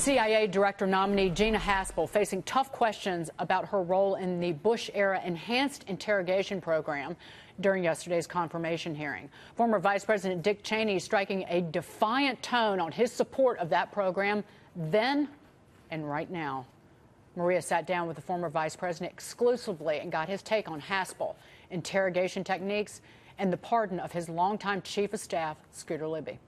CIA Director nominee Gina Haspel facing tough questions about her role in the Bush-era enhanced interrogation program during yesterday's confirmation hearing. Former Vice President Dick Cheney striking a defiant tone on his support of that program then and right now. Maria sat down with the former vice president exclusively and got his take on Haspel, interrogation techniques, and the pardon of his longtime chief of staff, Scooter Libby.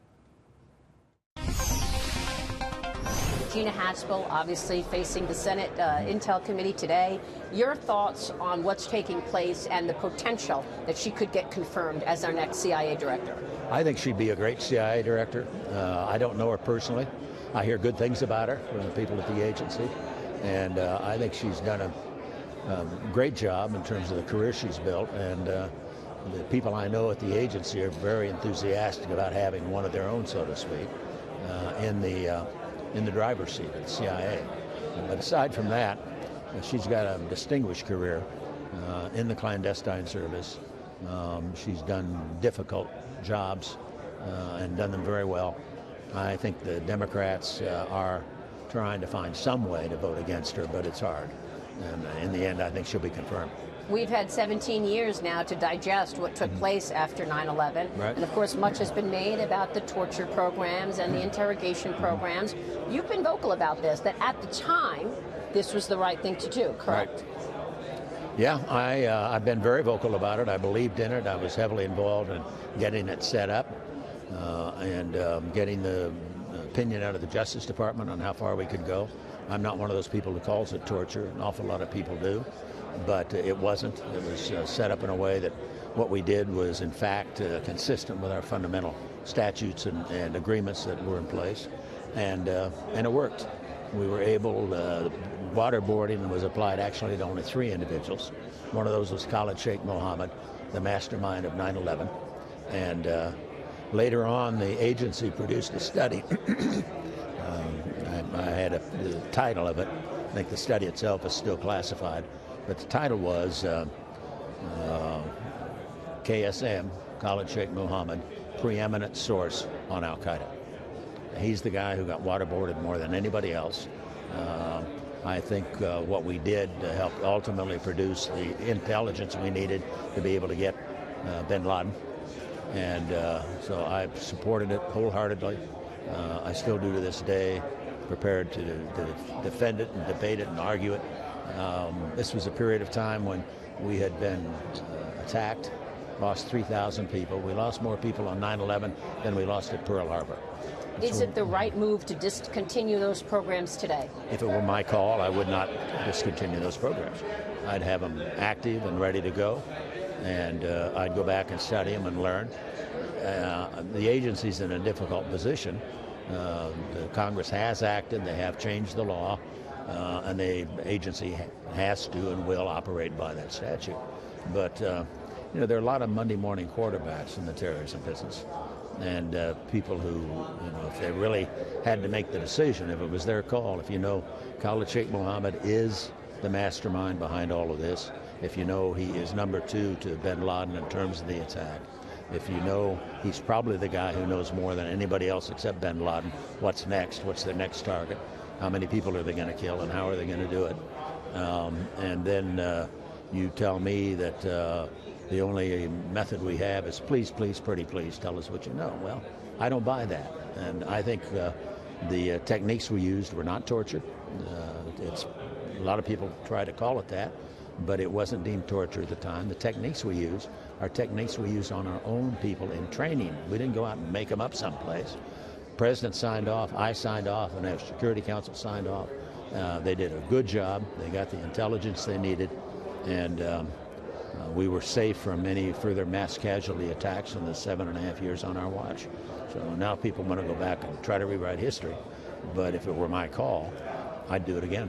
Gina Haspel obviously facing the Senate Intel Committee today. Your thoughts on what's taking place and the potential that she could get confirmed as our next CIA director? I think she'd be a great CIA director. I don't know her personally. I hear good things about her from the people at the agency. And I think she's done a great job in terms of the career she's built. And the people I know at the agency are very enthusiastic about having one of their own, so to speak, in the driver's seat at the CIA. But aside from that, she's got a distinguished career in the clandestine service. She's done difficult jobs and done them very well. I think the Democrats are trying to find some way to vote against her, but it's hard. And in the end, I think she'll be confirmed. We've had 17 years now to digest what took place after 9/11. Right. And of course, much has been made about the torture programs and the interrogation programs. You've been vocal about this, that at the time, this was the right thing to do, correct? Right. Yeah, I've been very vocal about it. I believed in it. I was heavily involved in getting it set up and getting the opinion out of the Justice Department on how far we could go. I'm not one of those people who calls it torture. An awful lot of people do. But it wasn't. It was set up in a way that what we did was, in fact, consistent with our fundamental statutes and agreements that were in place. And it worked. We were able, waterboarding was applied actually to only 3 individuals. One of those was Khalid Sheikh Mohammed, the mastermind of 9/11. And later on, the agency produced a study. I had the title of it. I think the study itself is still classified. But the title was KSM, Khalid Sheikh Mohammed, preeminent source on Al-Qaeda. He's the guy who got waterboarded more than anybody else. I think what we did helped ultimately produce the intelligence we needed to be able to get bin Laden. And so I supported it wholeheartedly. I still do to this day, prepared to defend it and debate it and argue it. This was a period of time when we had been attacked, lost 3,000 people. We lost more people on 9/11 than we lost at Pearl Harbor. Is it the right move to discontinue those programs today? If it were my call, I would not discontinue those programs. I'd have them active and ready to go, and I'd go back and study them and learn. The agency's in a difficult position. The Congress has acted. They have changed the law. And the agency has to and will operate by that statute. But, there are a lot of Monday morning quarterbacks in the terrorism business. And people who, if they really had to make the decision, if it was their call, if Khalid Sheikh Mohammed is the mastermind behind all of this, if he is number 2 to bin Laden in terms of the attack, if he's probably the guy who knows more than anybody else except bin Laden what's next, what's their next target, how many people are they going to kill, and how are they going to do it? And then you tell me that the only method we have is please, please, pretty please, tell us what you know. Well, I don't buy that. And I think the techniques we used were not torture. A lot of people try to call it that, but it wasn't deemed torture at the time. The techniques we used are techniques we used on our own people in training. We didn't go out and make them up someplace. The President signed off, I signed off, and the Security Council signed off. They did a good job. They got the intelligence they needed, and we were safe from any further mass casualty attacks in the 7.5 years on our watch. So now people want to go back and try to rewrite history, but if it were my call, I'd do it again.